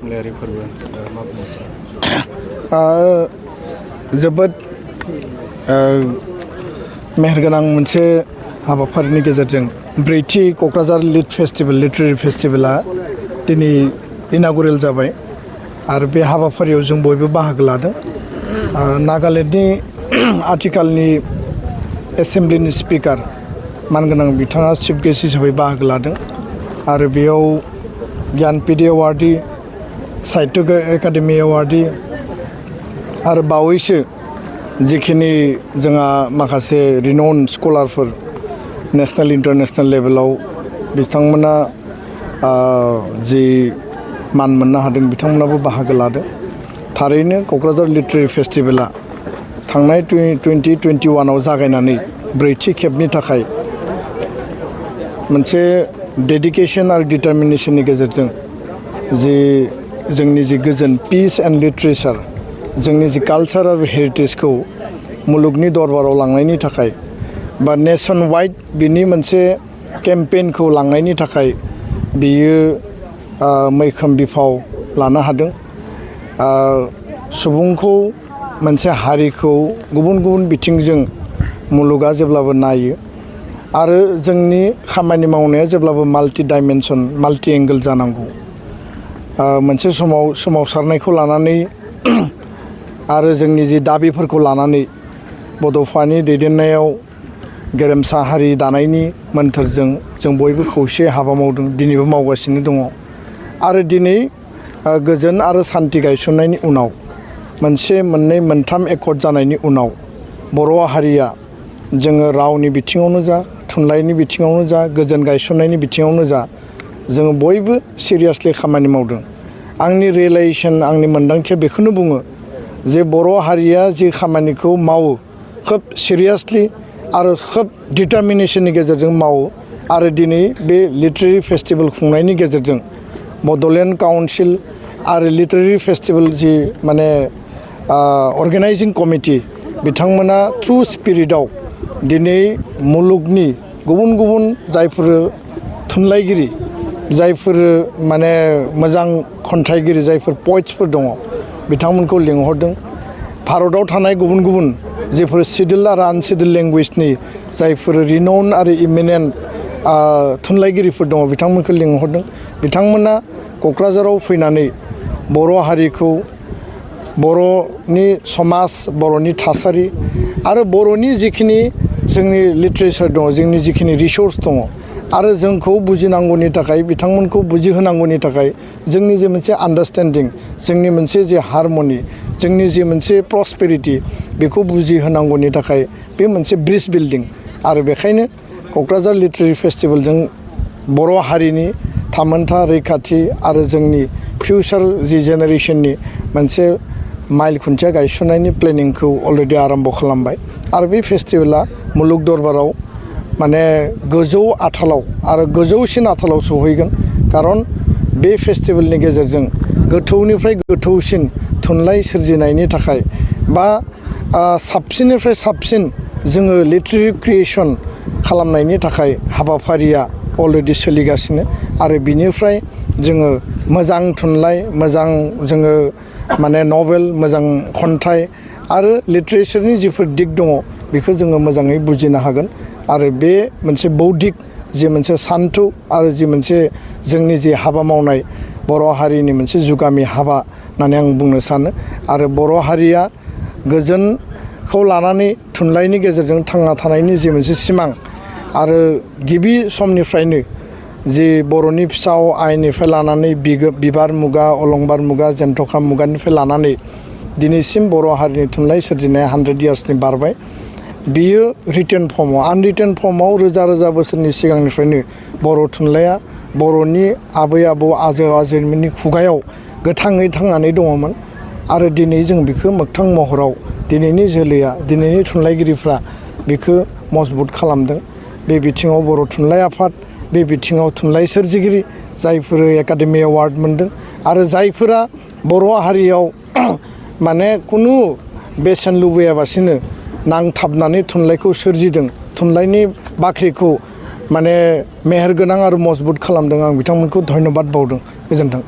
थुनलायारि फोरबो मा बुंनो जोबोद मेहेरगोनां मोनसे हाबाफारिनि गेजेरजों ब्रैथि क'क्राझार लिटारेरि फेस्टिभेला दिनै इनागुरेल जाबाय आरो बे हाबाफारियाव जों बयबो बाहागो लादों। नागालेण्डनि आथिखालनि एसेम्ब्लिनि स्पिकार मानगोनां बिथाङा चिफ गेस्ट हिसाबै बाहागो लादों आरो बेयाव ज्ञानपीठ एवार्डी साहित्य एकाडेमि एवार्डी आरो बावैसो जिखिनि जोंहा माखासे रिनाउन्ड स्कलारफोर नेशनेल इन्टारनेशनेल लेभेलाव बिथांमोना जि मान मोननो हादों बिथांमोनाबो बाहागो लादों। थारैनो क'क्राझार लिटारेरि फेस्टिभेला थांनाय 2021आव जागायनानै ब्रैथि खेबनि थाखाय मोनसे डेडिकेशन आरो डिटारमिनेशननि गेजेरजों जि जोंनि जि गोजोन पिस एन्ड लिटारेचार जोंनि जि कालचार आरो हेरिटेजखौ मुलुगनि दरबाराव लांनायनि थाखाय बा नेशन वाइड बिनि मोनसे केम्पेइनखौ लांनायनि थाखाय बियो मैखोम बिफाव लानो हादों। सुबुंखौ मोनसे हारिखौ गुबुन गुबुन बिथिंजों मुलुगा जेब्लाबो नायो आरो जोंनि खामानि मावनाया जेब्लाबो माल्टि डाइमेनसन माल्टि एंगल जानांगौ। मोनसे समाव सोमावसारनायखौ लानानै आरो जोंनि जि दाबिफोरखौ लानानै बड'फानि दैदेननायाव गेरेमसा हारि दानायनि मोन्थोरजों जों बयबो खौसे हाबा मावदों, दिनैबो मावगासिनो दङ। आरो दिनै गोजोन आरो सान्थि गायसननायनि उनाव मोनसे मोननै मोनथाम एकर्ड जानायनि उनाव बर' हारिया जोङो रावनि बिथिङावनो जा थुनलाइनि बिथिङावनो जा गोजोन गायसननायनि बिथिङावनो जा जोङो बयबो सिरियासलि खामानि मावदों। आंनि रियेलाइजेसन आंनि मोन्दांथिया बेखौनो बुङो जे बर' हारिया जि खामानिखौ मावो खोब सिरियासलि आरो खोब डिटारमिनेशननि गेजेरजों मावो आरो दिनै बे लिटारेरि फेस्टिभेल खुंनायनि गेजेरजों बड'लेण्ड काउन्सिल आरो लिटारेरि फेस्टिभेल जि माने अर्गेनाइजिं कमिटि बिथांमोना थ्रु स्पिरिटआव दिनै मुलुगनि गुबुन गुबुन जायफोर थुनलाइगिरि जायफोर माने मोजां खन्थाइगिरि जायफोर पइट्सफोर दङ बिथांमोनखौ लिंहरदों। भारताव थानाय गुबुन गुबुन जेफोर सिडिउल आरो आनसिडिउल लेंगुवेजनि जायफोर रिनाउन्ड आरो इमिनेन्ट थुनलाइगिरिफोर दङ बिथांमोनखौ लिंहरदों। बिथांमोना क'क्राझाराव फैनानै बर' हारिखौ बर'नि समाज बर'नि थासारि आरो बर'नि जिखिनि जोंनि लिटारेचार दङ जोंनि जिखिनि रिसर्स दङ आरो जोंखौ बुजिनांगौनि थाखाय बिथांमोनखौ बुजिहोनांगौनि थाखाय जोंनि जे मोनसे आन्डारस्टेन्डिं जोंनि मोनसे जे हारमनि जोंनि जे मोनसे प्रस्पेरिटि बेखौ बुजिहोनांगौनि थाखाय बे मोनसे ब्रिज बिल्डिं आरो बेखायनो क'क्राझार लिटारेरि फेस्टिभेलजों बर' हारिनि थामोन्था रैखाथि आरो जोंनि फिउचार जि जेनेरेसननि मोनसे माइल खुन्थिया गायसननायनि प्लेनिंखौ अलरेडि आरम्भ खालामबाय आरो बे फेस्टिभेला मुलुग दरबाराव माने गोजौ आथालाव आरो गोजौसिन आथालाव सहैगोन। खारन बे फेस्टिभेलनि गेजेरजों गोथौनिफ्राय गोथौसिन थुनलाइ सोरजिनायनि थाखाय बा साबसिननिफ्राय साबसिन जोङो लिटारेरि क्रिएसन खालामनायनि थाखाय हाबाफारिया अलरेडि सोलिगासिनो आरो बिनिफ्राय जोङो मोजां थुनलाइ मोजां जोङो माने नभेल मोजां खन्थाइ आरो लिटारेचारनि जिफोर दिग दङ बेखौ जोङो मोजाङै बुजिनो हागोन आरो बे मोनसे बौद्धिक जि मोनसे सान्थौ आरो जि मोनसे जोंनि जि हाबा मावनाय बर' हारिनि मोनसे जुगामि हाबा होननानै आं बुंनो सानो आरो बर' हारिया गोजोनखौ लानानै थुनलाइनि गेजेरजों थांना थानायनि जि मोनसे सिमां आरो गिबि समनिफ्रायनो जि बर'नि फिसा आइनिफ्राय लानानै बिबार मुगा अलंबार मुगा जेन्थ'खा मुगानिफ्राय लानानै दिनैसिम बर' हारिनि थुनलाइ सोरजिनाया 100 इयार्सनि बारबाय। बियो रिटेन फर्माव आनरिटेन फर्माव रोजा रोजा बोसोरनि सिगांनिफ्रायनो बर' थुनलाइया बर'नि आबै आबौ आजै आजौमोननि खुगायाव गोथाङै थांनानै दङमोन आरो दिनै जों बेखौ मोगथां महराव दिनैनि जोलैया दिनैनि थुनलाइगिरिफ्रा बेखौ मजबुत खालामदों। बे बिथिङाव बर' थुनलाइ आफाद बे बिथिङाव थुनलाइ सोरजिगिरि जायफोर एकाडेमि एवार्ड मोनदों आरो जायफोरा बर' हारियाव माने खुनु बेसेन लुबैयाबासिनो नांथाबनानै थुनलाइखौ सोरजिदों थुनलाइनि बाख्रिखौ माने मेहेरगोनां आरो मजबुत खालामदों आं बिथांमोनखौ धन्यबाद बावदों। गोजोन्थों।